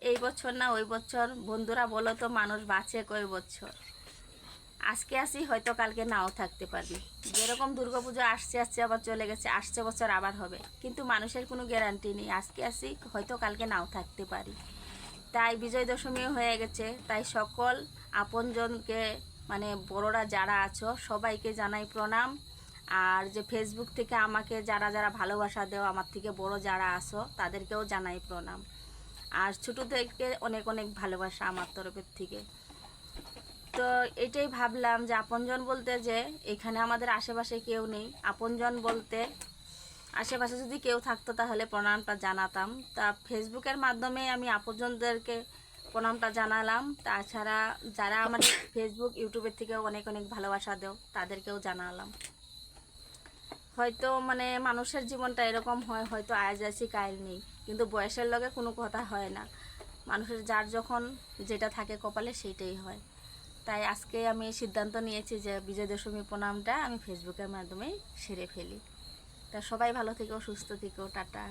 এই বছর না ওই বছর, বন্ধুরা বলো তো মানুষ বাঁচে কয় বছর? আজকে আসি হয়তো কালকে নাও থাকতে পারবি। যেরকম দুর্গাপুজো আসছে আসছে আবার চলে গেছে, আসছে বছর আবার হবে, কিন্তু মানুষের কোনো গ্যারান্টি নেই। আজকে আসি হয়তো কালকে নাও থাকতে পারি। তাই বিজয় দশমীও হয়ে গেছে, তাই সকল আপনজনকে মানে বড়রা যারা আছো সবাইকে জানাই প্রণাম। আর যে ফেসবুক থেকে আমাকে যারা যারা ভালোবাসা দেও, আমার থেকে বড় যারা আছো তাদেরকেও জানাই প্রণাম। আর ছোটো থেকে অনেক অনেক ভালোবাসা আমার তরফের থেকে। তো এটাই ভাবলাম যে আপনজন বলতে যে এখানে আমাদের আশেপাশে কেউ নেই, আপনজন বলতে আশেপাশে যদি কেউ থাকতো তাহলে প্রণামটা জানাতাম। তা ফেসবুকের মাধ্যমে আমি আপনজনদেরকে প্রণামটা জানালাম। তাছাড়া যারা আমার ফেসবুক ইউটিউবের থেকেও অনেক অনেক ভালোবাসা দেও তাদেরকেও জানালাম। হয়তো মানে মানুষের জীবনটা এরকম হয়, হয়তো আজ আছি কাল নেই, কিন্তু বয়সের লগে কোনো কথা হয় না। মানুষের যার যখন যেটা থাকে কপালে সেইটাই হয়। তাই আজকে আমি সিদ্ধান্ত নিয়েছি যে বিজয় দশমী প্রণামটা আমি ফেসবুকের মাধ্যমেই সেরে ফেলি। তা সবাই ভালো থেকো, সুস্থ থেকো, টাটা।